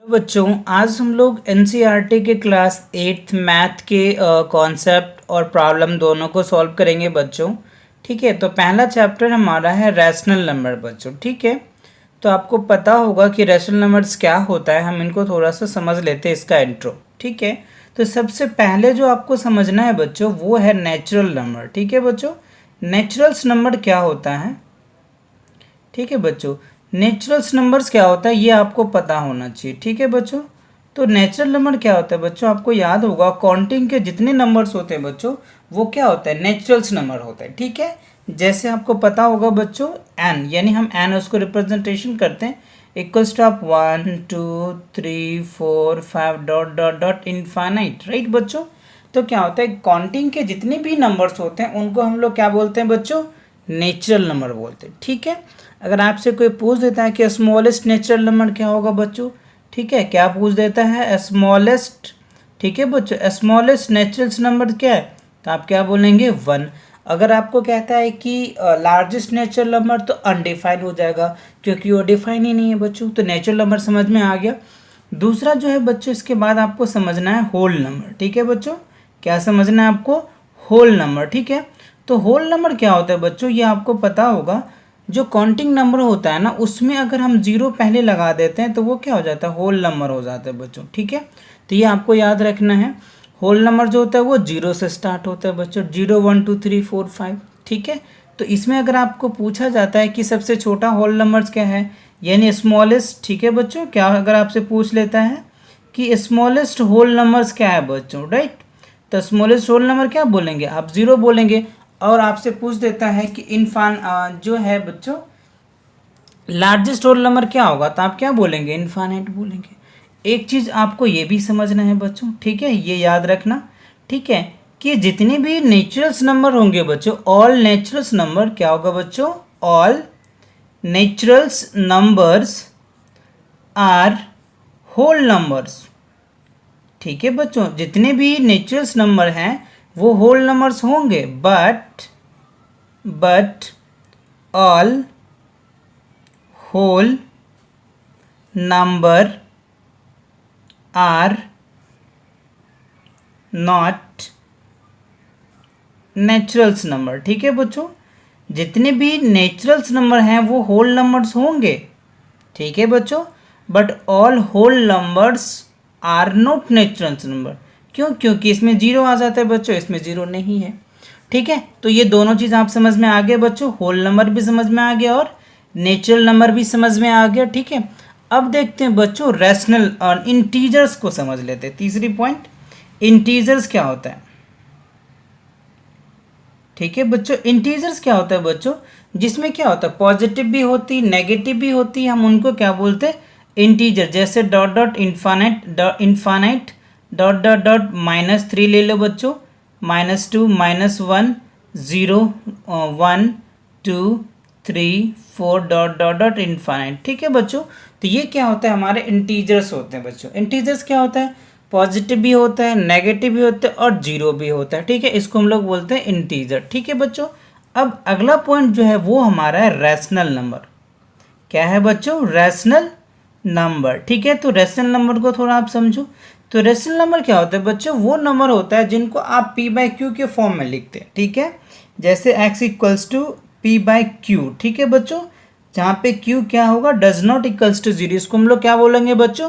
बच्चों आज हम लोग एनसीईआरटी के क्लास 8th मैथ के कॉन्सेप्ट और प्रॉब्लम दोनों को सॉल्व करेंगे बच्चों। ठीक है, तो पहला चैप्टर हमारा है रैशनल नंबर बच्चों। ठीक है, तो आपको पता होगा कि रैशनल नंबर्स क्या होता है, हम इनको थोड़ा सा समझ लेते हैं इसका इंट्रो। ठीक है, तो सबसे पहले जो आपको समझना है बच्चों वो है नेचुरल नंबर। ठीक है बच्चों, नेचुरल्स नंबर क्या होता है। ठीक है बच्चों, नेचुरल्स नंबर्स क्या होता है ये आपको पता होना चाहिए। ठीक है बच्चों, तो नेचुरल नंबर क्या होता है बच्चों, आपको याद होगा काउंटिंग के जितने नंबर्स होते हैं बच्चों वो क्या होता है, नेचुरल्स नंबर होता है। ठीक है, जैसे आपको पता होगा बच्चों एन, यानी हम एन उसको रिप्रेजेंटेशन करते हैं इक्वल्स टू आप 1 2 3 4 5 dot dot dot infinite, right बच्चों। तो क्या होता है, काउंटिंग के जितने भी नंबर्स होते हैं उनको हम लोग क्या बोलते हैं बच्चों, नेचुरल नंबर बोलते हैं। ठीक है, अगर आपसे कोई पूछ देता है कि स्मॉलेस्ट नेचुरल नंबर क्या होगा बच्चों, ठीक है, क्या पूछ देता है स्मॉलेस्ट। ठीक है बच्चों, स्मॉलेस्ट नेचुरल नंबर क्या है, तो आप क्या बोलेंगे 1। अगर आपको कहता है कि लार्जेस्ट नेचुरल नंबर, तो अनडिफाइंड हो जाएगा क्योंकि वो डिफाइन ही नहीं है बच्चों। तो नेचुरल नंबर समझ में आ गया। दूसरा जो है बच्चों, इसके बाद आपको समझना है होल नंबर। ठीक है बच्चों, क्या समझना है आपको, होल नंबर। ठीक है, तो होल नंबर क्या होता है बच्चों, ये आपको पता होगा। जो काउंटिंग नंबर होता है ना, उसमें अगर हम जीरो पहले लगा देते हैं तो वो क्या हो जाता है, होल नंबर हो जाता है बच्चों। ठीक है, तो ये आपको याद रखना है। होल नंबर जो होता है वो जीरो से स्टार्ट होता है बच्चों, 0 1 2 3 4 5। ठीक है, तो इसमें अगर आपको पूछा जाता है कि सबसे छोटा होल नंबर्स क्या है, यानी स्मॉलेस्ट। ठीक है बच्चों, क्या अगर आपसे पूछ लेता है कि स्मॉलेस्ट होल नंबर्स क्या है बच्चों, राइट, तो स्मॉलेस्ट होल नंबर क्या बोलेंगे, आप जीरो बोलेंगे। और आपसे पूछ देता है कि जो है बच्चों लार्जेस्ट होल नंबर क्या होगा, तो आप क्या बोलेंगे, इनफाइनाइट बोलेंगे। एक चीज़ आपको ये भी समझना है बच्चों, ठीक है, ये याद रखना। ठीक है, कि जितने भी नेचुरल्स नंबर होंगे बच्चों, ऑल नेचुरल्स नंबर क्या होगा बच्चों, all naturals numbers are whole numbers. ठीक है बच्चों, जितने भी नेचुरल्स नंबर हैं वो होल नंबर्स होंगे, but all whole number are not naturals number. ठीक है बच्चों, जितने भी नेचुरल्स नंबर हैं वो होल नंबर्स होंगे। ठीक है बच्चों, but all whole numbers are not naturals number. क्यों, क्योंकि इसमें जीरो आ जाता है बच्चों, इसमें जीरो नहीं है। ठीक है, तो ये दोनों चीज़ आप समझ में आ गए बच्चों, होल नंबर भी समझ में आ गया और नेचुरल नंबर भी समझ में आ गया। ठीक है, अब देखते हैं बच्चों रैशनल और इंटीजर्स को समझ लेते हैं। तीसरी पॉइंट, इंटीजर्स क्या होता है। ठीक है बच्चों, इंटीजर्स क्या होता है बच्चों, जिसमें क्या होता है, पॉजिटिव भी होती नेगेटिव भी होती, हम उनको क्या बोलते हैं, इंटीजर। जैसे dot dot infinite dot dot dot -3 ले लो बच्चों, -2 -1 0 1 2 3 4 डॉट डॉट डॉट इन्फानाइट। ठीक है बच्चों, तो ये क्या होता है, हमारे इंटीजर्स होते हैं बच्चों। इंटीजर्स क्या होता है, पॉजिटिव भी होता है नेगेटिव भी होता है और जीरो भी होता है। ठीक है, इसको हम लोग बोलते हैं इंटीजर। ठीक है बच्चों, अब अगला पॉइंट जो है वो हमारा है रैशनल नंबर। क्या है बच्चों, रैशनल नंबर। ठीक है, तो रैशनल नंबर को थोड़ा आप समझो। तो रैशनल नंबर क्या होता है बच्चों, वो नंबर होता है जिनको आप p/q के फॉर्म में लिखते हैं। ठीक है, जैसे x इक्वल्स टू p/q। ठीक है बच्चों, जहाँ पे q क्या होगा, डज नॉट इक्वल्स टू 0, इसको हम लोग क्या बोलेंगे बच्चों,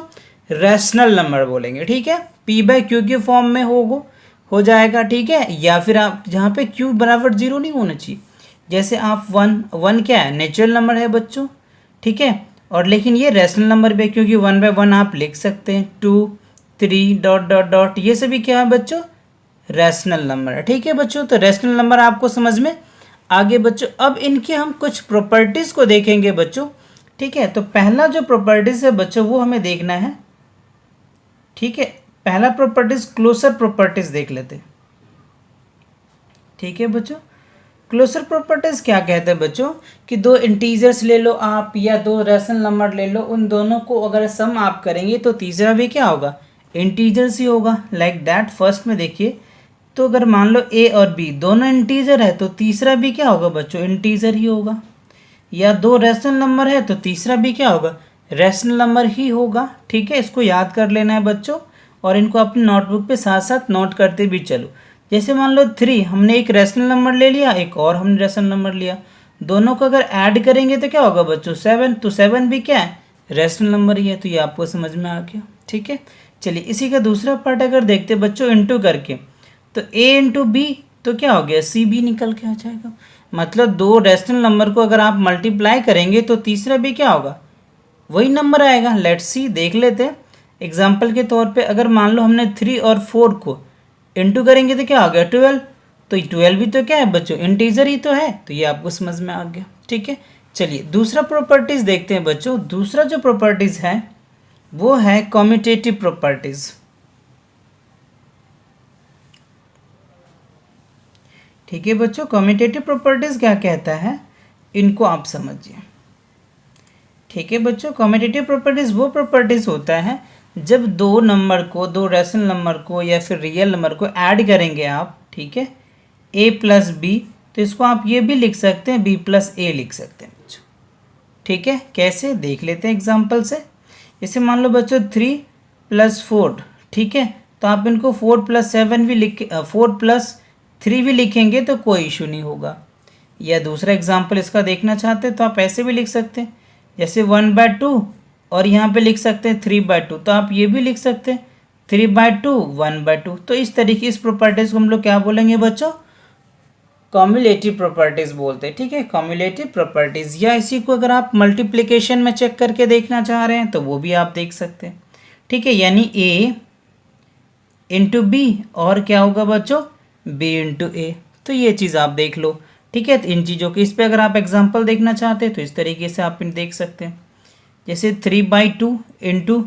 रैशनल नंबर बोलेंगे। ठीक है, p/q के फॉर्म में हो जाएगा। ठीक है, या फिर आप जहाँ पे q बराबर 0 नहीं होना चाहिए, जैसे आप 1 क्या है, नेचुरल नंबर है बच्चों। ठीक है, और लेकिन ये रैशनल नंबर भी है क्योंकि 1/1 आप लिख सकते हैं, 2 3 डॉट डॉट डॉट, ये सभी क्या है बच्चों, रैशनल नंबर है। ठीक है बच्चों, तो रैशनल नंबर आपको समझ में आगे बच्चों। अब इनके हम कुछ प्रॉपर्टीज़ को देखेंगे बच्चों। ठीक है, तो पहला जो प्रॉपर्टीज़ है बच्चों वो हमें देखना है। ठीक है, पहला प्रॉपर्टीज क्लोजर प्रॉपर्टीज देख लेते हैं। ठीक है बच्चों, क्लोजर प्रॉपर्टीज क्या कहते हैं बच्चों, कि दो इंटीजर्स ले लो आप या दो रैशनल नंबर ले लो, उन दोनों को अगर सम आप करेंगे तो तीसरा भी क्या होगा, इंटीजर्स ही होगा। लाइक दैट, फर्स्ट में देखिए, तो अगर मान लो a और b दोनों इंटीजर है तो तीसरा भी क्या होगा बच्चों, इंटीजर ही होगा। या दो रैशनल नंबर है तो तीसरा भी क्या होगा, रैशनल नंबर ही होगा। ठीक है, इसको याद कर लेना है बच्चों, और इनको अपनी नोटबुक पे साथ साथ नोट करते भी चलो। जैसे मान लो 3, हमने एक रैशनल नंबर ले लिया, एक और हमने रैशनल नंबर लिया, दोनों को अगर ऐड करेंगे तो क्या होगा बच्चों 7, तो 7 भी क्या है रैशनल नंबर ही है। तो ये आपको समझ में आ गया। ठीक है, चलिए इसी का दूसरा पार्ट अगर देखते बच्चों इंटू करके, तो a इंटू बी, तो क्या हो गया सी बी निकल के आ जाएगा। मतलब दो रैशनल नंबर को अगर आप मल्टीप्लाई करेंगे तो तीसरा भी क्या होगा वही नंबर आएगा। लेट्स सी, देख लेते हैं एग्जाम्पल के तौर पे। अगर मान लो हमने 3 और 4 को इंटू करेंगे तो क्या हो गया 12, तो 12 भी तो क्या है बच्चों इंटीजर ही तो है। तो ये आपको समझ में आ गया। ठीक है, चलिए दूसरा प्रॉपर्टीज देखते हैं बच्चों। दूसरा जो प्रॉपर्टीज है वो है कम्यूटेटिव प्रॉपर्टीज। ठीक है बच्चों, कम्यूटेटिव प्रॉपर्टीज क्या कहता है इनको आप समझिए। ठीक है बच्चों, कम्यूटेटिव प्रॉपर्टीज वो प्रॉपर्टीज होता है जब दो नंबर को, दो रैशनल नंबर को या फिर रियल नंबर को ऐड करेंगे आप, ठीक है, a प्लस बी, तो इसको आप ये भी लिख सकते हैं b प्लस ए लिख सकते हैं बच्चों। ठीक है, कैसे देख लेते हैं एग्जाम्पल से। जैसे मान लो बच्चों 3 प्लस 4, ठीक है, तो आप इनको 4 प्लस 7 भी लिख 4 प्लस 3 भी लिखेंगे तो कोई इशू नहीं होगा। या दूसरा एग्जाम्पल इसका देखना चाहते हैं तो आप ऐसे भी लिख सकते हैं, जैसे 1/2 और यहाँ पे लिख सकते हैं 3/2, तो आप ये भी लिख सकते हैं 3/2 1/2। तो इस तरीके इस प्रॉपर्टीज को हम लोग क्या बोलेंगे बच्चों कम्युलेटिव प्रॉपर्टीज बोलते हैं। ठीक है, कम्युलेटिव प्रॉपर्टीज। या इसी को अगर आप मल्टीप्लिकेशन में चेक करके देखना चाह रहे हैं तो वो भी आप देख सकते हैं। ठीक है, यानी a इंटू बी और क्या होगा बच्चों b इंटू ए। तो ये चीज़ आप देख लो। ठीक है, तो इन चीज़ों के इस पे अगर आप एग्जांपल देखना चाहते हैं तो इस तरीके से आप इन देख सकते हैं। जैसे 3/2 इंटू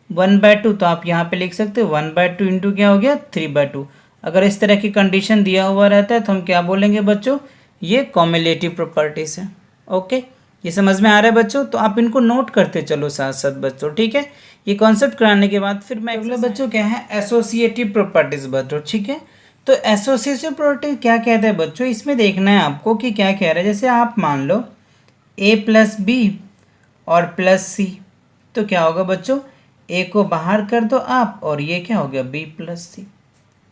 1/2, तो आप यहाँ पे लिख सकते हो 1/2 इंटू क्या हो गया 3/2। अगर इस तरह की कंडीशन दिया हुआ रहता है तो हम क्या बोलेंगे बच्चों ये कम्युलेटिव प्रॉपर्टीज है। ओके, ये समझ में आ रहा है बच्चों। तो आप इनको नोट करते चलो साथ साथ बच्चों। ठीक है, ये कॉन्सेप्ट कराने के बाद फिर मैं अगला बच्चों क्या है एसोसिएटिव प्रॉपर्टीज बच्चों। ठीक है, तो एसोसिएटिव प्रॉपर्टी क्या कहता है बच्चों, इसमें देखना है आपको कि क्या कह रहा है। जैसे आप मान लो a प्लस बी और प्लस सी, तो क्या होगा बच्चों a को बाहर कर दो आप और ये क्या हो गया b प्लस सी।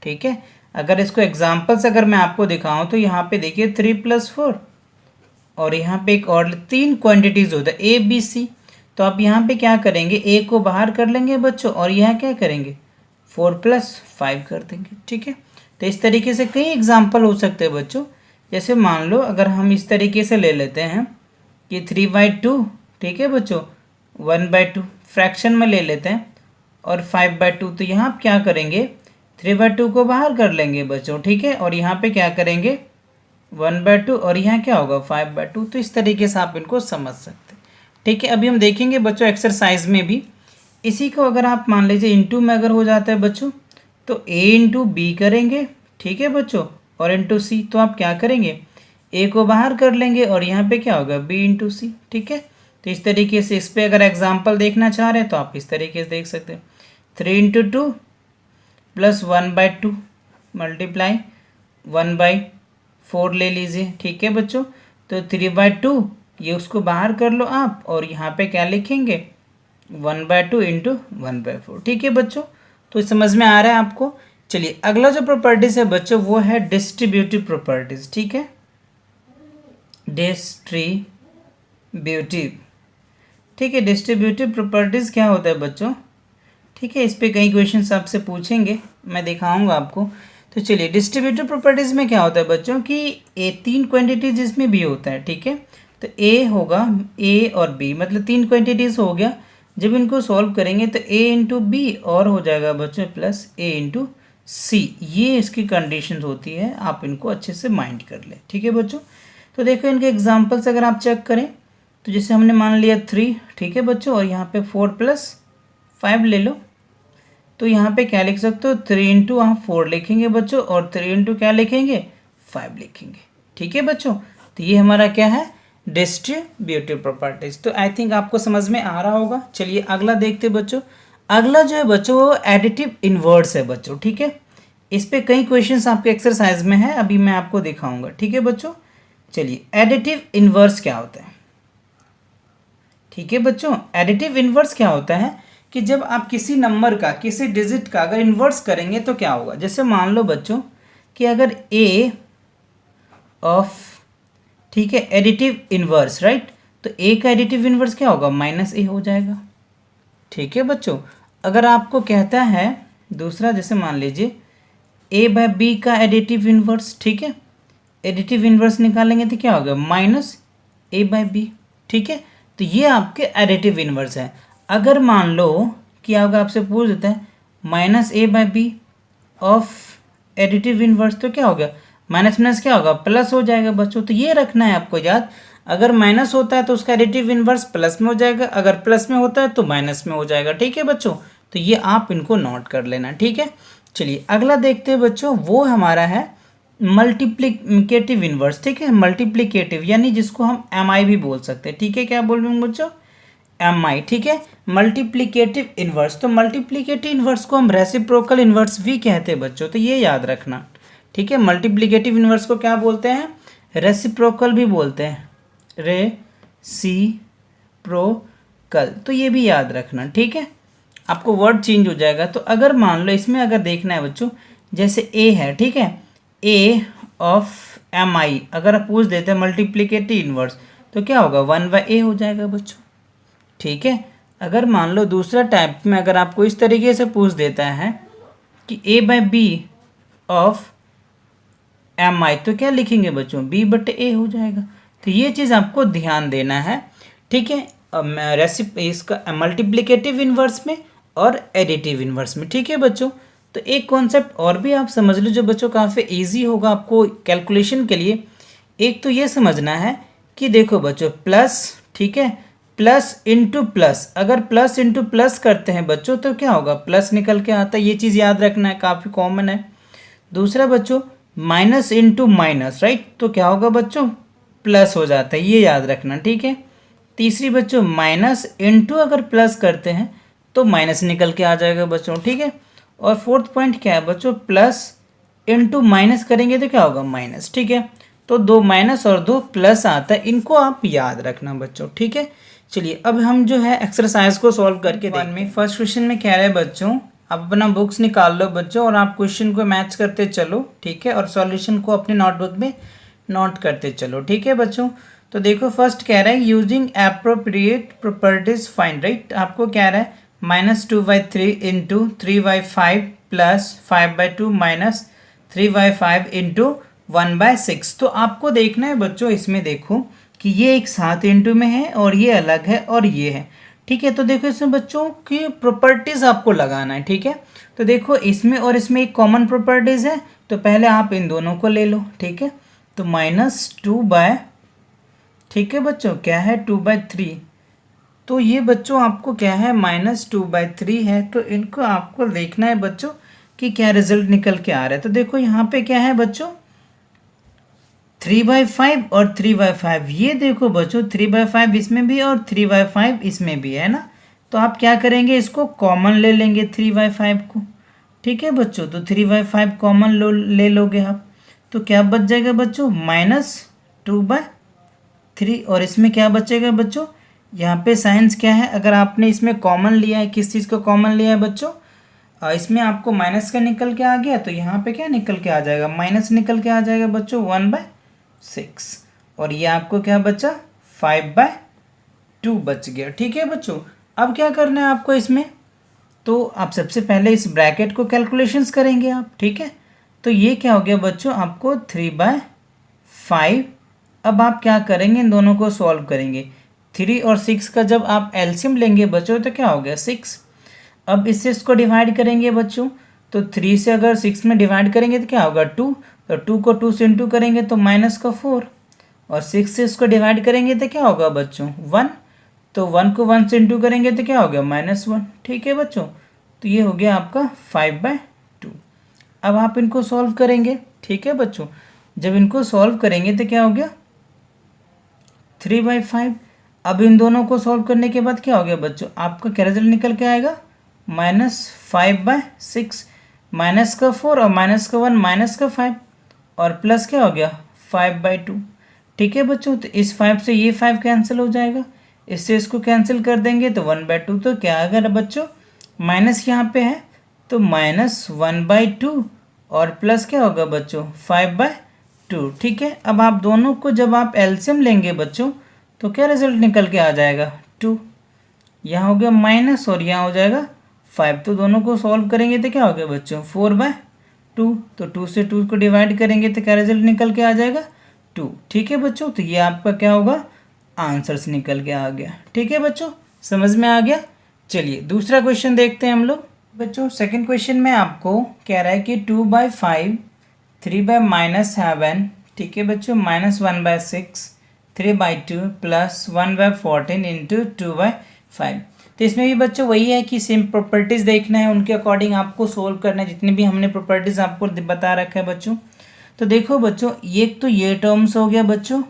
ठीक है, अगर इसको एग्जाम्पल्स अगर मैं आपको दिखाऊं तो यहाँ पे देखिए 3 प्लस 4 और यहाँ पे एक और 3 क्वांटिटीज होता है ए बी सी। तो आप यहाँ पे क्या करेंगे a को बाहर कर लेंगे बच्चों और यहाँ क्या करेंगे 4 प्लस 5 कर देंगे। ठीक है, तो इस तरीके से कई एग्जाम्पल हो सकते हैं बच्चों। जैसे मान लो अगर हम इस तरीके से ले लेते हैं कि 3/2, ठीक है बच्चों 1/2 फ्रैक्शन में ले लेते हैं और 5/2, तो यहाँ आप क्या करेंगे 3/2 को बाहर कर लेंगे बच्चों। ठीक है, और यहाँ पे क्या करेंगे 1/2 और यहाँ क्या होगा 5/2। तो इस तरीके से आप इनको समझ सकते हैं। ठीक है, अभी हम देखेंगे बच्चों एक्सरसाइज में भी इसी को अगर आप मान लीजिए इंटू में अगर हो जाता है बच्चों तो a इंटू बी करेंगे। ठीक है बच्चों, और इंटू सी, तो आप क्या करेंगे a को बाहर कर लेंगे और यहाँ पे क्या होगा b इंटू सी। ठीक है, तो इस तरीके से इस पे अगर एग्जाम्पल देखना चाह रहे हैं तो आप इस तरीके से देख सकते हैं 3 इंटू 2 प्लस 1/2 मल्टीप्लाई 1/4 ले लीजिए। ठीक है बच्चों, तो 3/2 ये उसको बाहर कर लो आप और यहाँ पे क्या लिखेंगे 1/2 इंटू 1/4। ठीक है बच्चों, तो समझ में आ रहा है आपको। चलिए अगला जो प्रॉपर्टीज है बच्चों वो है डिस्ट्रीब्यूटिव प्रॉपर्टीज। ठीक है, डिस्ट्रीब्यूटिव। ठीक है, डिस्ट्रीब्यूटिव प्रॉपर्टीज क्या होता है बच्चों। ठीक है, इस पे कई क्वेश्चंस आपसे पूछेंगे, मैं दिखाऊंगा आपको। तो चलिए डिस्ट्रीब्यूटिव प्रॉपर्टीज में क्या होता है बच्चों कि ए 3 क्वांटिटीज इसमें भी होता है। ठीक है, तो ए होगा ए और बी, मतलब 3 क्वांटिटीज हो गया। जब इनको सॉल्व करेंगे तो a इंटू बी और हो जाएगा बच्चों प्लस a इंटू सी। ये इसकी कंडीशंस होती है, आप इनको अच्छे से माइंड कर लें। ठीक है बच्चों, तो देखो इनके एग्जांपल्स अगर आप चेक करें तो जैसे हमने मान लिया 3, ठीक है बच्चों, और यहाँ पे 4 प्लस 5 ले लो, तो यहाँ पे क्या लिख सकते हो 3 इंटू आप 4 लिखेंगे बच्चों और 3 इंटू क्या लिखेंगे 5 लिखेंगे। ठीक है बच्चों, तो ये हमारा क्या है डिस्ट्रीब्यूटिव प्रॉपर्टीज। तो आई थिंक आपको समझ में आ रहा होगा। चलिए अगला देखते हैं बच्चों। अगला जो है बच्चों वो एडिटिव इनवर्स है बच्चों। ठीक है, इस पे कई क्वेश्चंस आपके एक्सरसाइज में है, अभी मैं आपको दिखाऊंगा। ठीक है बच्चों, चलिए एडिटिव इनवर्स क्या होता है। ठीक है बच्चों, एडिटिव इन्वर्स क्या होता है कि जब आप किसी नंबर का, किसी डिजिट का अगर इन्वर्स करेंगे तो क्या होगा। जैसे मान लो बच्चों कि अगर ए ऑफ, ठीक है, एडिटिव इन्वर्स, राइट, तो ए का एडिटिव इन्वर्स क्या होगा, माइनस ए हो जाएगा। ठीक है बच्चों, अगर आपको कहता है दूसरा, जैसे मान लीजिए ए बाय बी का एडिटिव इन्वर्स, ठीक है, एडिटिव इन्वर्स निकालेंगे तो क्या होगा, माइनस ए बाय बी। ठीक है, तो ये आपके एडिटिव इन्वर्स है। अगर मान लो कि अगर आपसे पूछ देता है minus a by B of additive inverse, तो क्या हो गया, माइनस माइनस क्या होगा, प्लस हो जाएगा बच्चों। तो ये रखना है आपको याद, अगर माइनस होता है तो उसका एडिटिव इन्वर्स प्लस में हो जाएगा, अगर प्लस में होता है तो माइनस में हो जाएगा। ठीक है बच्चों, तो ये आप इनको नोट कर लेना। ठीक है, चलिए अगला देखते हैं बच्चों, वो हमारा है मल्टीप्लिकेटिव इन्वर्स। ठीक है, मल्टीप्लिकेटिव यानी जिसको हम एम आई भी बोल सकते हैं। ठीक है, क्या बोल रहे हैं बच्चों, एम आई। ठीक है, मल्टीप्लिकेटिव इन्वर्स, तो मल्टीप्लिकेटिव इन्वर्स को हम रेसिप्रोकल इन्वर्स भी कहते हैं बच्चों, तो ये याद रखना। ठीक है, मल्टीप्लिकेटिव इन्वर्स को क्या बोलते हैं, रेसिप्रोकल भी बोलते हैं, रेसिप्रोकल, तो ये भी याद रखना। ठीक है, आपको वर्ड चेंज हो जाएगा। तो अगर मान लो इसमें अगर देखना है बच्चों, जैसे ए है, ठीक है, ए ऑफ एम आई अगर आप पूछ देते हैं मल्टीप्लिकेटिव इन्वर्स, तो क्या होगा, 1/a हो जाएगा बच्चों। ठीक है, अगर मान लो दूसरा टाइप में अगर आपको इस तरीके से पूछ देता है कि a by B of M I, तो क्या लिखेंगे बच्चों, b/a हो जाएगा। तो ये चीज़ आपको ध्यान देना है। ठीक है, इसका मल्टीप्लिकेटिव इन्वर्स में और एडिटिव इन्वर्स में। ठीक है बच्चों, तो एक कॉन्सेप्ट और भी आप समझ लो जो बच्चों काफ़ी इजी होगा आपको कैलकुलेशन के लिए। एक तो ये समझना है कि देखो बच्चों प्लस, ठीक है, प्लस इंटू प्लस, अगर प्लस इंटू प्लस करते हैं बच्चों तो क्या होगा, प्लस निकल के आता है। ये चीज़ याद रखना है, काफ़ी कॉमन है। दूसरा बच्चों माइनस इंटू माइनस, राइट, तो क्या होगा बच्चों, प्लस हो जाता है, ये याद रखना। ठीक है, तीसरी बच्चों माइनस इंटू अगर प्लस करते हैं तो माइनस निकल के आ जाएगा बच्चों। ठीक है, और फोर्थ पॉइंट क्या है बच्चों, प्लस इंटू माइनस करेंगे तो क्या होगा, माइनस। ठीक है, तो 2 माइनस और 2 प्लस आता है, इनको आप याद रखना बच्चों। ठीक है, चलिए अब हम जो है एक्सरसाइज को सॉल्व करके देखते हैं। फर्स्ट क्वेश्चन में कह रहे हैं बच्चों, आप अपना बुक्स निकाल लो बच्चों और आप क्वेश्चन को मैच करते चलो। ठीक है, और सॉल्यूशन को अपने नोटबुक में नोट करते चलो। ठीक है बच्चों, तो देखो फर्स्ट कह रहा है using appropriate properties find, right, आपको कह रहा है -2/3 इंटू 3/5 प्लस 5/2 माइनस 3/5 इंटू 1/6। तो आपको देखना है बच्चों, इसमें देखो कि ये एक 7 इंटू में है और ये अलग है और ये है। ठीक है, तो देखो इसमें बच्चों की प्रॉपर्टीज आपको लगाना है। ठीक है, तो देखो इसमें और इसमें एक कॉमन प्रॉपर्टीज है, तो पहले आप इन दोनों को ले लो। ठीक है, तो -2/, ठीक है बच्चों, क्या है 2/3, तो ये बच्चों आपको क्या है -2/3 है। तो इनको आपको देखना है बच्चों कि क्या रिजल्ट निकल के आ रहा है। तो देखो यहाँ पे क्या है बच्चों 3/5 और 3/5, ये देखो बच्चों 3/5 इसमें भी और 3/5 इसमें भी है ना। तो आप क्या करेंगे, इसको कॉमन ले लेंगे 3/5 को। ठीक है बच्चों, तो 3/5 कॉमन ले लोगे आप, तो क्या बच जाएगा बच्चों -2/3। और इसमें क्या बचेगा बच्चों, यहाँ पे साइंस क्या है, अगर आपने इसमें कॉमन लिया है, किस चीज़ को कॉमन लिया है बच्चों, इसमें आपको माइनस का निकल के आ गया, तो यहाँ पे क्या निकल के आ जाएगा, माइनस निकल के आ जाएगा बच्चों 1/6। और ये आपको क्या बचा 5/2 बच गया। ठीक है बच्चों, अब क्या करना है आपको इसमें, तो आप सबसे पहले इस ब्रैकेट को कैलकुलेशंस करेंगे आप। ठीक है, तो ये क्या हो गया बच्चों आपको 3/5। अब आप क्या करेंगे, इन दोनों को सॉल्व करेंगे। 3 और 6 का जब आप एलसीएम लेंगे बच्चों तो क्या हो गया 6। अब इससे इसको डिवाइड करेंगे बच्चों, तो 3 से अगर 6 में डिवाइड करेंगे तो क्या होगा 2, तो 2 को 2 से इंटू करेंगे तो -4, और 6 से इसको डिवाइड करेंगे तो क्या होगा बच्चों 1, तो 1 को 1 से इंटू करेंगे तो क्या हो गया -1। ठीक है बच्चों, तो ये हो गया आपका 5/2। अब आप इनको सॉल्व करेंगे। ठीक है बच्चों, जब इनको सॉल्व करेंगे तो क्या हो गया 3/5। अब इन दोनों को सॉल्व करने के बाद क्या हो गया बच्चों, आपका क्या रिजल्ट निकल के आएगा -5/6, माइनस का 4 और माइनस का 1 माइनस का 5 और प्लस क्या हो गया 5/2। ठीक है बच्चों, तो इस 5 से ये 5 कैंसिल हो जाएगा, इससे इसको कैंसिल कर देंगे तो 1/2, तो क्या आएगा बच्चों, माइनस यहाँ पे है तो -1/2 और प्लस क्या होगा बच्चों 5/2। ठीक है, अब आप दोनों को जब आप एलसीएम लेंगे बच्चों तो क्या रिजल्ट निकल के आ जाएगा 2, यहाँ हो गया माइनस और यहाँ हो जाएगा 5, तो दोनों को सॉल्व करेंगे तो क्या हो गया बच्चों 4/2, तो 2 से 2 को डिवाइड करेंगे तो क्या रिजल्ट निकल के आ जाएगा 2। ठीक है बच्चों, तो ये आपका क्या होगा आंसर्स निकल के आ गया। ठीक है बच्चों, समझ में आ गया। चलिए दूसरा क्वेश्चन देखते हैं हम लोग। बच्चों सेकंड क्वेश्चन में आपको कह रहा है कि 2/5, 3/-7, ठीक है बच्चों, -1/6, 3/2 प्लस 1/14 इंटू 2/5। तो इसमें भी बच्चों वही है कि सेम प्रॉपर्टीज़ देखना है, उनके अकॉर्डिंग आपको सोल्व करना है, जितनी भी हमने प्रॉपर्टीज़ आपको बता रखा है बच्चों। तो देखो बच्चों, एक तो ये टर्म्स हो गया बच्चों,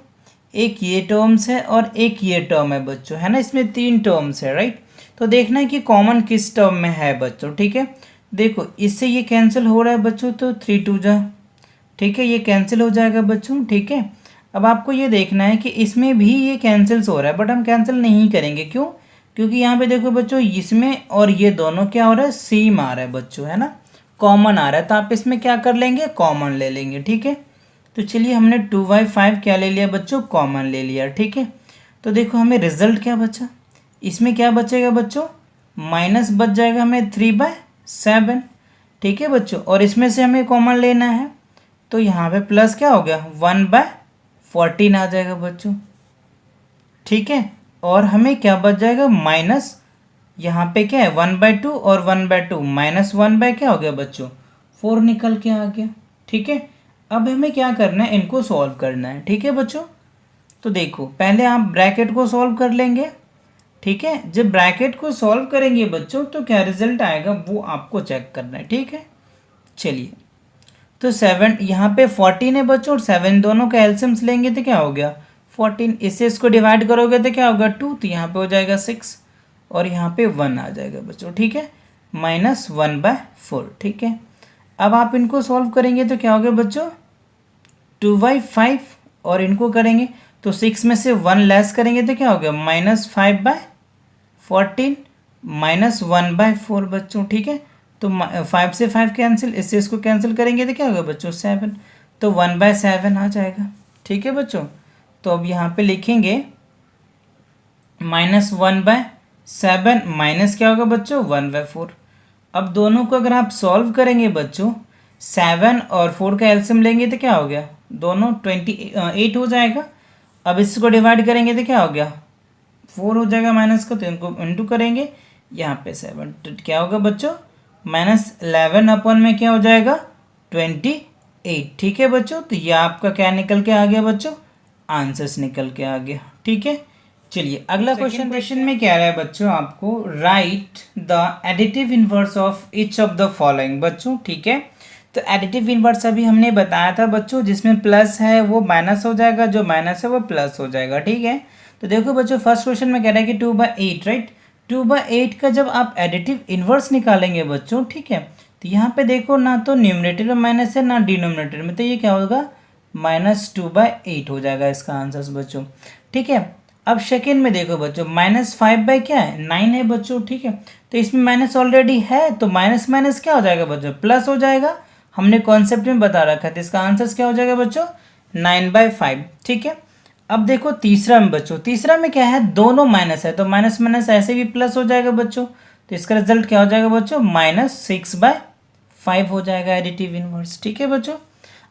एक ये टर्म्स है और एक ये टर्म है बच्चों, है ना, इसमें 3 टर्म्स है, राइट। तो देखना है कि कॉमन किस टर्म में है बच्चों। ठीक है, देखो इससे ये कैंसिल हो रहा है बच्चों, तो 3 2 जा, ठीक है, ये कैंसिल हो जाएगा बच्चों। ठीक है, अब आपको ये देखना है कि इसमें भी ये कैंसिल्स हो रहा है, बट हम कैंसिल नहीं करेंगे, क्यों, क्योंकि यहाँ पे देखो बच्चों इसमें और ये दोनों क्या हो रहा है सेम आ रहा है बच्चों, है ना, कॉमन आ रहा है, तो आप इसमें क्या कर लेंगे कॉमन ले लेंगे। ठीक है, तो चलिए हमने 2/5 क्या ले लिया बच्चों, कॉमन ले लिया। ठीक है, तो देखो हमें रिजल्ट क्या बचा, इसमें क्या बचेगा बच्चों, माइनस बच जाएगा हमें 3/7। ठीक है बच्चों, और इसमें से हमें कॉमन लेना है, तो यहाँ पे प्लस क्या हो गया 1/14 आ जाएगा बच्चों। ठीक है, और हमें क्या बच जाएगा माइनस, यहाँ पे क्या है 1/2 और 1/2 -1 बाय क्या हो गया बच्चों 4 निकल के आ गया। ठीक है, अब हमें क्या करना है, इनको सॉल्व करना है। ठीक है बच्चों, तो देखो पहले आप ब्रैकेट को सॉल्व कर लेंगे। ठीक है, जब ब्रैकेट को सॉल्व करेंगे बच्चों तो क्या रिजल्ट आएगा वो आपको चेक करना है। ठीक है, चलिए, तो 7 यहाँ पे 14 है बच्चों, और 7 दोनों का एलसीएम्स लेंगे तो क्या हो गया 14, इससे इसको डिवाइड करोगे तो क्या होगा 2, तो यहाँ पे हो जाएगा 6 और यहाँ पे 1 आ जाएगा बच्चों। ठीक है, -1/4। ठीक है, अब आप इनको सॉल्व करेंगे तो क्या हो गया बच्चों 2/5, और इनको करेंगे तो 6 में से 1 लेस करेंगे तो क्या हो गया -5/14 -1/4 बच्चों। ठीक है, तो 5 से 5 कैंसिल, इससे इसको कैंसिल करेंगे तो क्या होगा बच्चों 7, तो 1/7 आ जाएगा। ठीक है बच्चों, तो अब यहाँ पे लिखेंगे -1/7 माइनस क्या होगा बच्चों 1/4। अब दोनों को अगर आप सॉल्व करेंगे बच्चों, 7 और 4 का एलसीएम लेंगे तो क्या हो गया, दोनों 28 हो जाएगा। अब इसको डिवाइड करेंगे तो क्या हो गया 4 हो जाएगा माइनस का, तो इनको इंटू करेंगे, यहाँ पे 7, तो क्या होगा बच्चों -11 अपन में क्या हो जाएगा 28। ठीक है बच्चों, तो ये आपका क्या निकल के आ गया बच्चों, आंसर्स निकल के आ गया। ठीक है, चलिए अगला क्वेश्चन में क्या रहा है बच्चों, आपको right the additive inverse of each of the following बच्चों। ठीक है, तो एडिटिव इनवर्स अभी हमने बताया था बच्चों, जिसमें प्लस है वो माइनस हो जाएगा, जो माइनस है वो प्लस हो जाएगा। ठीक है, तो देखो बच्चों फर्स्ट क्वेश्चन में कह रहा है कि 2/8, राइट, 2/8 का जब आप एडिटिव इनवर्स निकालेंगे बच्चों, ठीक है, तो यहाँ पे देखो ना तो न्यूमरेटर में माइनस है ना डिनोमिनेटर में, तो ये क्या होगा -2/8 हो जाएगा इसका आंसर बच्चों। ठीक है, अब सेकेंड में देखो बच्चों -5 क्या है 9 है बच्चों। ठीक है, तो इसमें माइनस ऑलरेडी है, तो माइनस माइनस क्या हो जाएगा बच्चों प्लस हो जाएगा, हमने कॉन्सेप्ट में बता रखा है, तो इसका आंसर क्या हो जाएगा बच्चों 9/5। ठीक है, अब देखो तीसरा में बच्चों, तीसरा में क्या है दोनों माइनस है, तो माइनस माइनस ऐसे भी प्लस हो जाएगा बच्चों, तो इसका रिजल्ट क्या हो जाएगा बच्चों -6/5 हो जाएगा एडिटिव इनवर्स। ठीक है बच्चों,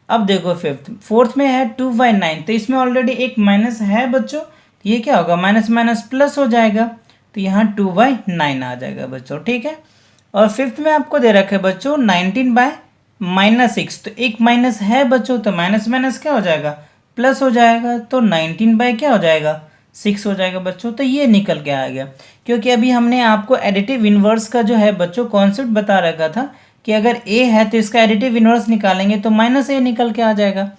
अब देखो फोर्थ में है 2/9, तो इसमें ऑलरेडी एक माइनस है बच्चों, ये क्या होगा माइनस माइनस प्लस हो जाएगा, तो यहाँ 2/9 आ जाएगा बच्चों। ठीक है, और फिफ्थ में आपको दे रखा है बच्चों 19/-6, तो एक माइनस है बच्चों, तो माइनस माइनस क्या हो जाएगा प्लस हो जाएगा, तो 19 क्या हो जाएगा 6 हो जाएगा बच्चों। तो ये निकल के आ गया, क्योंकि अभी हमने आपको एडिटिव इनवर्स का जो है बच्चों कॉन्सेप्ट बता रखा था कि अगर a है तो इसका एडिटिव इनवर्स निकालेंगे तो -a निकल के आ जाएगा,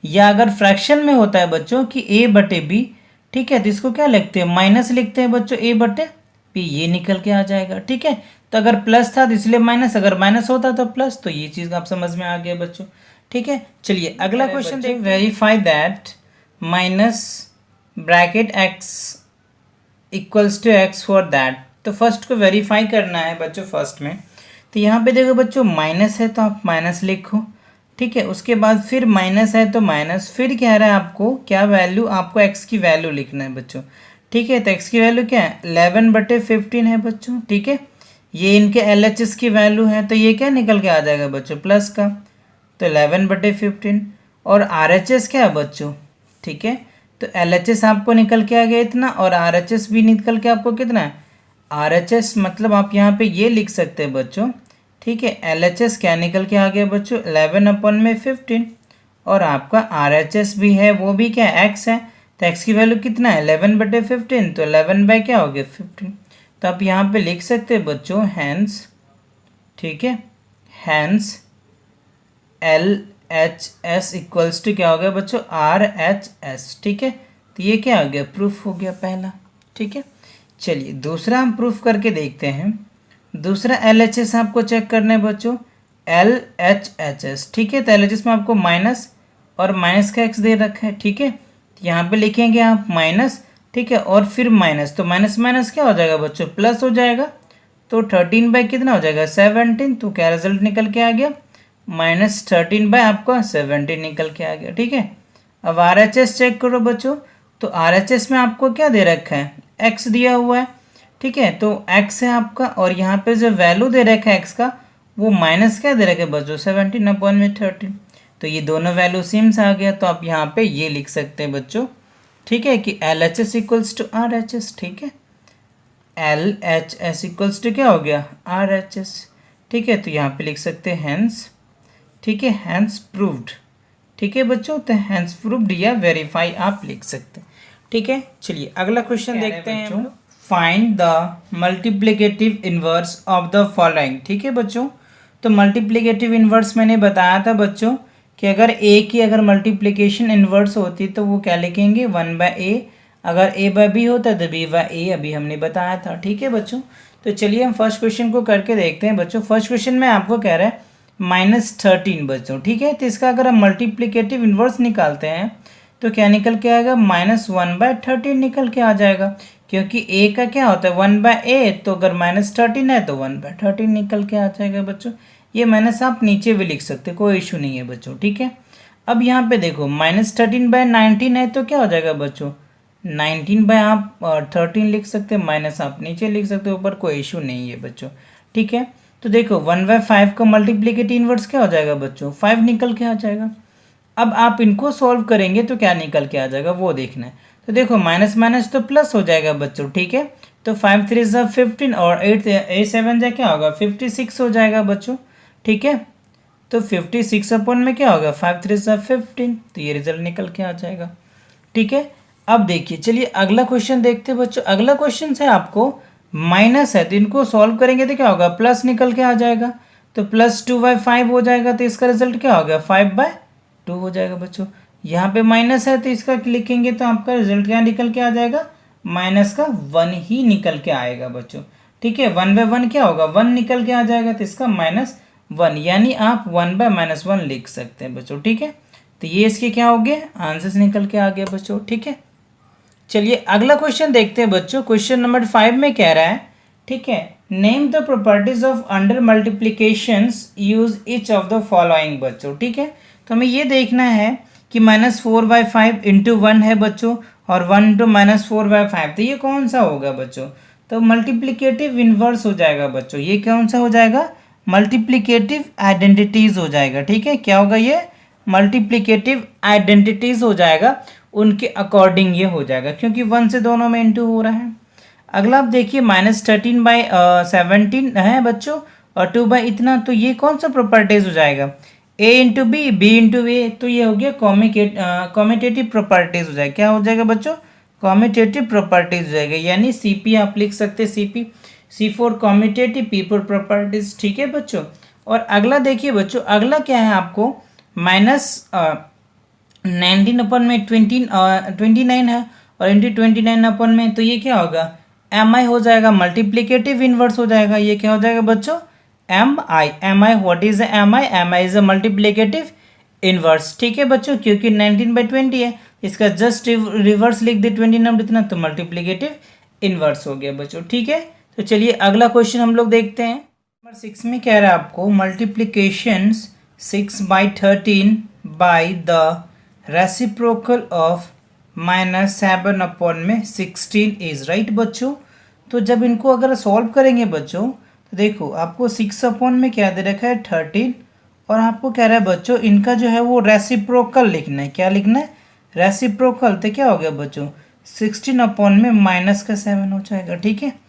या अगर फ्रैक्शन में होता है बच्चों कि a/b, ठीक है, तो इसको क्या लिखते हैं माइनस लिखते हैं बच्चों a/b, ये निकल के आ जाएगा। ठीक है, तो अगर प्लस था तो इसलिए माइनस, अगर माइनस होता तो प्लस, तो ये चीज़ आप समझ में आ गया बच्चों। ठीक है, चलिए अगला क्वेश्चन देखिए, verify that -(x) equals to x for that. तो फर्स्ट को वेरीफाई करना है बच्चों फर्स्ट में। तो यहाँ पे देखो बच्चों माइनस है तो आप माइनस लिखो, ठीक है। उसके बाद फिर माइनस है तो माइनस, फिर कह रहा है आपको क्या वैल्यू, आपको एक्स की वैल्यू लिखना है बच्चों, ठीक है। तो एक्स की वैल्यू क्या है 11/15 है बच्चों, ठीक है। ये इनके LHS की वैल्यू है, तो ये क्या निकल के आ जाएगा बच्चों प्लस का, तो 11/15। और RHS क्या है बच्चों, ठीक है। तो LHS आपको निकल के आ गया इतना, और RHS भी निकल के आपको कितना है, RHS मतलब आप यहाँ पे ये लिख सकते हैं बच्चों, ठीक है। LHS क्या निकल के आ गया बच्चों 11/15, और आपका RHS भी है, वो भी क्या एक्स है। तो एक्स की वैल्यू कितना है 11/15, तो 11 बाय क्या हो गया 15। तो आप यहाँ पे लिख सकते हैं बच्चों हैंस, ठीक है, हैंस LHS इक्वल्स टू क्या हो गया बच्चों RHS, ठीक है। तो ये क्या हो गया, प्रूफ हो गया पहला, ठीक है। चलिए दूसरा हम प्रूफ करके देखते हैं। दूसरा LHS आपको चेक करना है बच्चों LHS, ठीक है। तो LHS में आपको माइनस और माइनस का एक्स दे रखा है, ठीक है। तो यहाँ पे लिखेंगे आप माइनस, ठीक है, और फिर माइनस, तो माइनस माइनस क्या हो जाएगा बच्चों प्लस हो जाएगा। तो 13 बाई कितना हो जाएगा 17, तो क्या रिजल्ट निकल के आ गया -13 बाय आपका 17 निकल के आ गया, ठीक है। अब RHS चेक करो बच्चों। तो RHS में आपको क्या दे रखा है x दिया हुआ है, ठीक है। तो x है आपका, और यहाँ पे जो वैल्यू दे रखा है x का, वो माइनस क्या दे रखा है बच्चों 17/13। तो ये दोनों वैल्यू सेम से आ गया, तो आप यहाँ पे ये लिख सकते हैं बच्चों, ठीक है, कि LHS इक्वल्स टू RHS, ठीक है। LHS इक्वल्स टू क्या हो गया RHS, ठीक है। तो यहाँ पे लिख सकते हैं हैंस, ठीक है, हैंस प्रूव्ड, ठीक है बच्चों। तो हैंस प्रूव्ड या वेरीफाई आप लिख सकते हैं, ठीक है। चलिए अगला क्वेश्चन देखते हैं बच्चों। Find the multiplicative inverse of the following, ठीक है बच्चों। तो मल्टीप्लिकेटिव इनवर्स मैंने बताया था बच्चों कि अगर a की अगर मल्टीप्लिकेशन इनवर्स होती तो वो क्या लिखेंगे 1/a, अगर a/b होता है तो b/a, अभी हमने बताया था, ठीक है बच्चों। तो चलिए हम फर्स्ट क्वेश्चन को करके देखते हैं बच्चों। फर्स्ट क्वेश्चन में आपको कह रहा है -13 बच्चों, ठीक है। तो इसका अगर हम मल्टीप्लिकेटिव इन्वर्स निकालते हैं तो क्या निकल के आएगा -1/13 निकल के आ जाएगा, क्योंकि a का क्या होता है 1/a, तो अगर -13 है तो 1/13 निकल के आ जाएगा बच्चों। ये माइनस आप नीचे भी लिख सकते, कोई इशू नहीं है बच्चों, ठीक है। अब यहाँ पे देखो -13/19 है तो क्या हो जाएगा बच्चों 19 आप 13 लिख सकते हैं, माइनस आप नीचे लिख सकते हो ऊपर, कोई इशू नहीं है बच्चों, ठीक है। तो देखो 1/5 का मल्टीप्लिकेटिव इनवर्स क्या हो जाएगा बच्चों 5 निकल के आ जाएगा। अब आप इनको सॉल्व करेंगे तो क्या निकल के आ जाएगा वो देखना है। तो देखो माइनस माइनस तो प्लस हो जाएगा बच्चों, ठीक है। तो 5 3 ज़ा 15 और 8 7 जा क्या होगा 56 हो जाएगा बच्चों, ठीक है। तो 56 अपन में क्या होगा 5 3 ज़ा 15, तो ये रिजल्ट निकल के आ जाएगा, ठीक है। अब देखिए चलिए अगला क्वेश्चन देखते हैं बच्चों। अगला क्वेश्चन है आपको माइनस है तो इनको सॉल्व करेंगे तो क्या होगा प्लस निकल के आ जाएगा, तो +2/5 हो जाएगा, तो इसका रिजल्ट क्या हो गया 5/2 हो जाएगा बच्चों। यहाँ पे माइनस है तो इसका लिखेंगे तो आपका रिजल्ट क्या निकल के आ जाएगा -1 ही निकल के आएगा बच्चों, ठीक है। 1/1 क्या होगा 1 निकल के आ जाएगा, तो इसका -1, यानी आप 1/-1 लिख सकते हैं बच्चों, ठीक है। तो ये इसके क्या हो गए आंसर्स निकल के आ गया बच्चों, ठीक है। चलिए अगला क्वेश्चन देखते हैं बच्चों। क्वेश्चन नंबर 5 में कह रहा है, ठीक है, name the properties of under multiplications use each of the following बच्चों, ठीक है। तो हमें ये देखना है कि -4/5 × 1 है बच्चों, और 1 × -4/5, तो ये कौन सा होगा बच्चों, तो मल्टीप्लिकेटिव इनवर्स हो जाएगा बच्चों। ये कौन सा हो जाएगा मल्टीप्लिकेटिव आइडेंटिटीज हो जाएगा, ठीक है। क्या होगा ये मल्टीप्लिकेटिव आइडेंटिटीज हो जाएगा, उनके अकॉर्डिंग ये हो जाएगा, क्योंकि 1 से दोनों में इंटू हो रहा है। अगला आप देखिए -13/17 है बच्चों, और 2 इतना, तो ये कौन सा प्रॉपर्टीज हो जाएगा a × b, b × a, तो ये हो गया कॉम्यूटेटिव प्रॉपर्टीज हो जाएगा। क्या हो जाएगा बच्चों कॉम्यूटेटिव प्रॉपर्टीज हो जाएगा, यानी CP आप लिख सकते हैं, CP C4 commutative, P4 properties, ठीक है बच्चों। और अगला देखिए बच्चों, अगला क्या है आपको -19/29 है, और इंटू 29 तो ये क्या होगा MI हो जाएगा, मल्टीप्लिकेटिव इनवर्स हो जाएगा। ये क्या हो जाएगा बच्चों MI what is MI is a multiplicative inverse, ठीक है बच्चों, क्योंकि 19/20 है, इसका जस्ट रिवर्स लिख दे 29 इतना, तो मल्टीप्लिकेटिव इन्वर्स हो गया बच्चों। ठीक है, तो चलिए अगला क्वेश्चन हम लोग देखते हैं। नंबर 6 में कह रहा है आपको multiplication 6/13 by the reciprocal of -7 upon में 16 इज राइट बच्चों। तो जब इनको अगर सॉल्व करेंगे बच्चों तो देखो आपको 6 अपॉन में क्या दे रखा है 13, और आपको कह रहा है बच्चों इनका जो है वो रेसिप्रोकल लिखना है। क्या लिखना है? रेसिप्रोकल। तो क्या हो गया बच्चों 16 अपॉन में -7 हो जाएगा। ठीक है,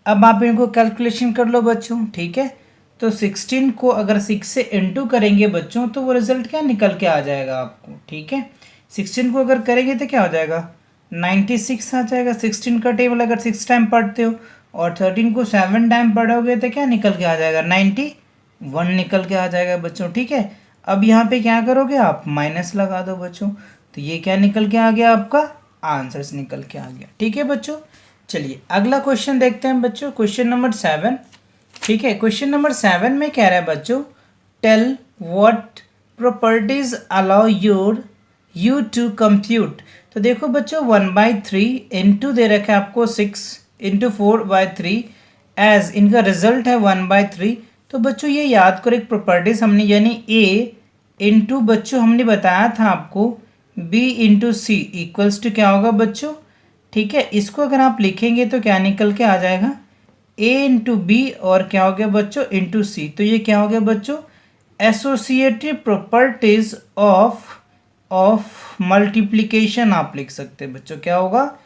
अब आप इनको कैलकुलेशन कर लो बच्चों। ठीक है, तो 16 को अगर 6 से इंटू करेंगे बच्चों तो वो रिजल्ट क्या निकल के आ जाएगा आपको। ठीक है, 16 को अगर करेंगे तो क्या हो जाएगा 96 आ जाएगा। 16 का टेबल अगर 6 टाइम पढ़ते हो और 13 को 7 टाइम पढ़ोगे तो क्या निकल के आ जाएगा 91 निकल के आ जाएगा बच्चों। ठीक है, अब यहाँ पे क्या करोगे आप माइनस लगा दो बच्चों, तो ये क्या निकल के आ गया आपका आंसर्स निकल के आ गया। ठीक है बच्चों, चलिए अगला क्वेश्चन देखते हैं बच्चों, क्वेश्चन नंबर 7। ठीक है, क्वेश्चन नंबर 7 में कह रहा है बच्चों tell what properties allow you to compute. तो देखो बच्चों 1/3 इंटू दे रखा है आपको 6 इंटू 4/3 एज इनका रिजल्ट है 1/3। तो बच्चों ये याद करो एक प्रॉपर्टीज हमने यानी ए इंटू बच्चों हमने बताया था आपको b into c equals to क्या होगा बच्चों। ठीक है, इसको अगर आप लिखेंगे तो क्या निकल के आ जाएगा ए इंटू बी और क्या हो गया बच्चों इंटू सी। तो ये क्या हो गया बच्चों एसोसिएटिव प्रॉपर्टीज ऑफ मल्टीप्लिकेशन आप लिख सकते हैं बच्चों। क्या होगा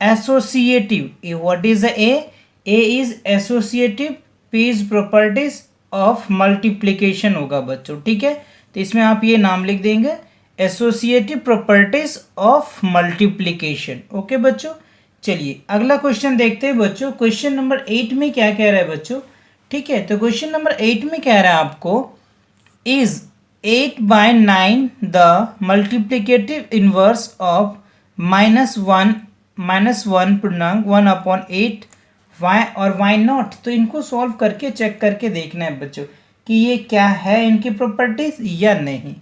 associative. What is a is associative, P is properties of multiplication होगा बच्चों। ठीक है, तो इसमें आप ये नाम लिख देंगे associative properties of multiplication. Okay बच्चों, चलिए अगला क्वेश्चन देखते हैं बच्चों। क्वेश्चन नंबर 8 में क्या कह रहा है बच्चों। ठीक है, तो क्वेश्चन नंबर 8 में कह रहा है आपको is 8/9 the multiplicative inverse of -1 पूर्णांक 1/8 वाई और वाई नॉट। तो इनको सॉल्व करके चेक करके देखना है बच्चों कि ये क्या है इनकी प्रॉपर्टीज या नहीं।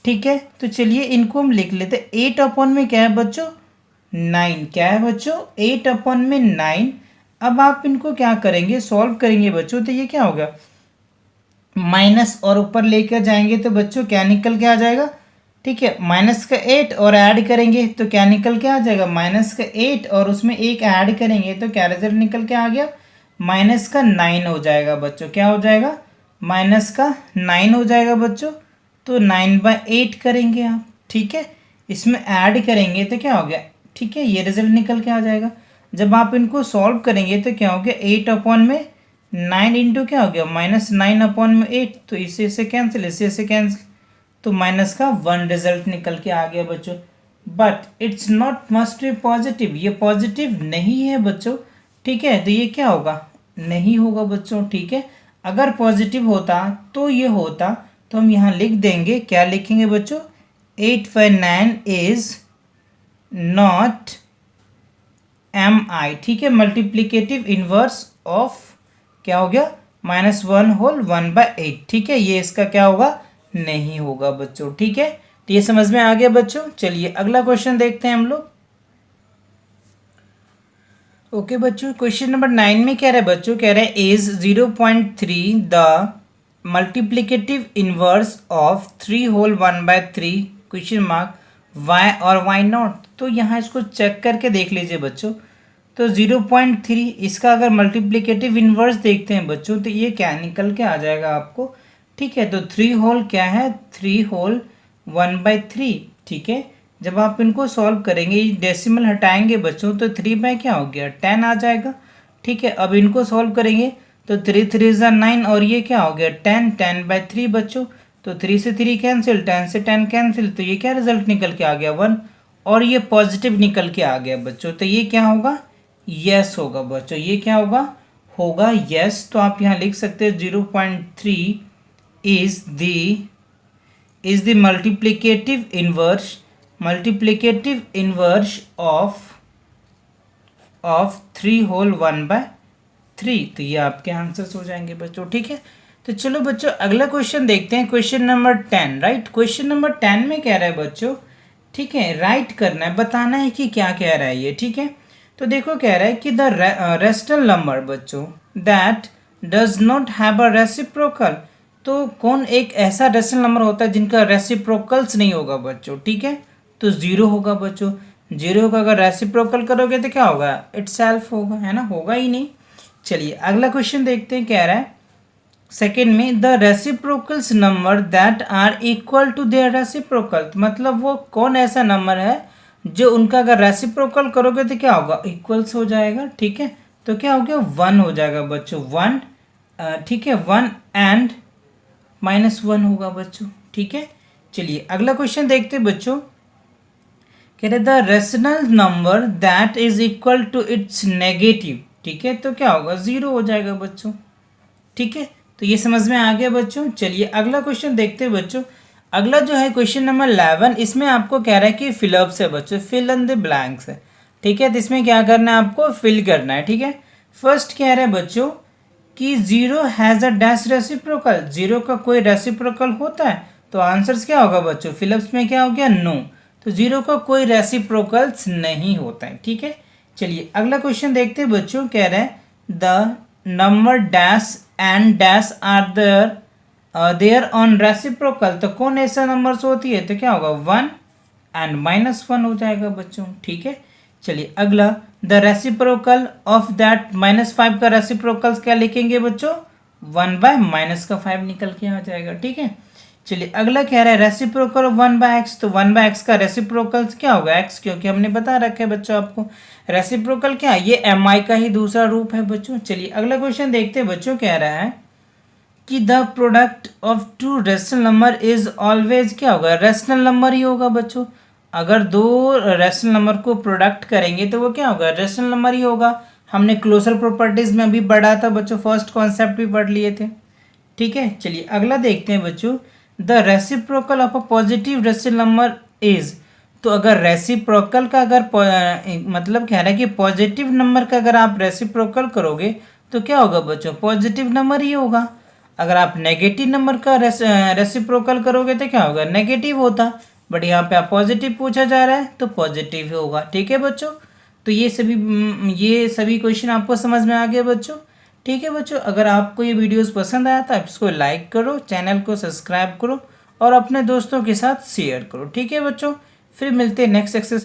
ठीक है, तो चलिए इनको हम लिख लेते हैं। 8 अपॉन में क्या है बच्चों 9। क्या है बच्चों 8 अपॉन में 9। अब आप इनको क्या करेंगे सॉल्व करेंगे बच्चों, तो ये क्या होगा माइनस और ऊपर लेकर जाएंगे तो बच्चों क्या निकल के आ जाएगा। ठीक है, माइनस का 8 और ऐड करेंगे तो क्या निकल के आ जाएगा माइनस का 8 और उसमें एक ऐड करेंगे तो क्या रिजल्ट निकल के आ गया माइनस का 9 हो जाएगा बच्चों। क्या हो जाएगा माइनस का 9 हो जाएगा बच्चों। तो 9/8 करेंगे आप। ठीक है, इसमें ऐड करेंगे तो क्या हो गया। ठीक है, ये रिजल्ट निकल के आ जाएगा। जब आप इनको सॉल्व करेंगे तो क्या हो गया 8 अपॉन में 9 इंटू क्या हो गया -9 अपॉन में 8। तो इसे कैंसिल, इसे कैंसिल, तो माइनस का 1 रिजल्ट निकल के आ गया बच्चों। But it's not must be positive, ये पॉजिटिव नहीं है बच्चों। ठीक है, तो ये क्या होगा नहीं होगा बच्चों। ठीक है, अगर पॉजिटिव होता तो ये होता, तो हम यहाँ लिख देंगे। क्या लिखेंगे बच्चों 8/9 इज नॉट MI। ठीक है, मल्टीप्लिकेटिव इनवर्स ऑफ क्या हो गया -1 होल 1/8। ठीक है, ये इसका क्या होगा नहीं होगा बच्चों। ठीक है, तो ये समझ में आ गया बच्चों। चलिए अगला क्वेश्चन देखते हैं हम लोग। ओके बच्चों, क्वेश्चन नंबर 9 में कह रहा है बच्चों कह रहा है is 0.3 the multiplicative inverse of 3 whole 1/3 question mark y और वाई नॉट। तो यहाँ इसको चेक करके देख लीजिए बच्चों। तो 0.3 इसका अगर मल्टीप्लिकेटिव इनवर्स देखते हैं बच्चों तो ये क्या निकल के आ जाएगा आपको। ठीक है, तो 3 होल क्या है 3 होल 1/3। ठीक है, जब आप इनको सॉल्व करेंगे डेसिमल हटाएंगे बच्चों तो 3 बाय क्या हो गया 10 आ जाएगा। ठीक है, अब इनको सॉल्व करेंगे तो 3 3 ज़ा 9 और ये क्या हो गया 10/3 बच्चों। तो 3 से 3 कैंसिल, 10 से 10 कैंसिल, तो ये क्या रिजल्ट निकल के आ गया 1 और ये पॉजिटिव निकल के आ गया बच्चों। तो ये क्या होगा यस होगा बच्चों। ये क्या होगा यस। तो आप यहाँ लिख सकते हैं 0.3 is the multiplicative inverse of 3 whole 1/3। तो ये आपके आंसर्स हो जाएंगे बच्चों। ठीक है, तो चलो बच्चों अगला क्वेश्चन देखते हैं, question number 10। Right, question number 10 में कह रहा है बच्चों ठीक है राइट करना है, बताना है कि क्या कह रहा है ये। ठीक है, तो देखो कह रहा है कि द रेशनल नंबर बच्चों that does not have a reciprocal, तो कौन एक ऐसा रेशनल नंबर होता है जिनका रेसिप्रोकल्स नहीं होगा बच्चों, ठीक है। तो जीरो होगा बच्चों, जीरो का अगर रेसिप्रोकल करोगे तो क्या होगा, इटसेल्फ होगा, है ना, होगा ही नहीं। चलिए अगला क्वेश्चन देखते हैं, कह रहा है सेकेंड में the reciprocals number that are equal to their reciprocal, मतलब वो कौन ऐसा नंबर है जो उनका अगर रेसिप्रोकल करोगे तो क्या होगा, इक्वल्स हो जाएगा, ठीक है। तो क्या हो गया, वन हो जाएगा बच्चों, वन, ठीक है, वन एंड -1 होगा बच्चों, ठीक है। चलिए अगला क्वेश्चन देखते हैं बच्चों, कह रहे the rational number that is equal to its negative, ठीक है, तो क्या होगा, जीरो हो जाएगा बच्चों, ठीक है। तो ये समझ में आ गया बच्चों। चलिए अगला क्वेश्चन देखते हैं बच्चों। अगला जो है क्वेश्चन नंबर 11, इसमें आपको कह रहा है कि फिलअप्स है बच्चों, फिल इन द ब्लैंक्स है, ठीक है। तो इसमें क्या करना है, आपको फिल करना है, ठीक है। फर्स्ट कह रहा है बच्चों कि zero has a dash reciprocal, zero का कोई रेसिप्रोकल होता है, तो आंसर्स क्या होगा बच्चों, फिलअप्स में क्या हो गया, नो। तो जीरो का कोई रेसिप्रोकल्स नहीं होता है, ठीक है। चलिए अगला क्वेश्चन देखते हैं बच्चों, कह रहे हैं the number dash and dash are their own reciprocal, तो कौन ऐसा नंबर्स होती है, तो क्या होगा, 1 एंड -1 हो जाएगा बच्चों, ठीक है। चलिए अगला, द रेसिप्रोकल ऑफ दैट -5 का रेसिप्रोकल क्या लिखेंगे बच्चों, 1/-5 निकल के आ जाएगा, ठीक है। चलिए अगला कह रहा है रेसिप्रोकल ऑफ 1/x, तो 1/x का रेसिप्रोकल क्या होगा, x, क्योंकि हमने बता रखा है बच्चों आपको रेसिप्रोकल क्या है, ये mi का ही दूसरा रूप है बच्चों। चलिए अगला क्वेश्चन देखते हैं बच्चों, कह रहा है कि the product of two rational number is always क्या होगा, रेशनल नंबर ही होगा बच्चों। अगर दो रेशनल नंबर को प्रोडक्ट करेंगे तो वो क्या होगा, रेशनल नंबर ही होगा। हमने क्लोजर प्रॉपर्टीज में अभी पढ़ा था बच्चों, फर्स्ट कॉन्सेप्ट भी पढ़ लिए थे, ठीक है। चलिए अगला देखते हैं बच्चों, the reciprocal of a positive rational number is, तो अगर रेसिप्रोकल का अगर मतलब कह रहा है कि पॉजिटिव नंबर का अगर आप रेसिप्रोकल करोगे तो क्या होगा बच्चों, पॉजिटिव नंबर ही होगा। अगर आप नेगेटिव नंबर का रेसिप्रोकल करोगे तो क्या होगा, नेगेटिव होता, बट यहाँ पे आप पॉजिटिव पूछा जा रहा है तो पॉजिटिव ही होगा, ठीक है बच्चों। तो ये सभी क्वेश्चन आपको समझ में आ गए बच्चों, ठीक है बच्चों। अगर आपको ये वीडियोस पसंद आया तो आप इसको लाइक करो, चैनल को सब्सक्राइब करो और अपने दोस्तों के साथ शेयर करो, ठीक है बच्चों। फिर मिलते हैं नेक्स्ट एक्सरसाइज।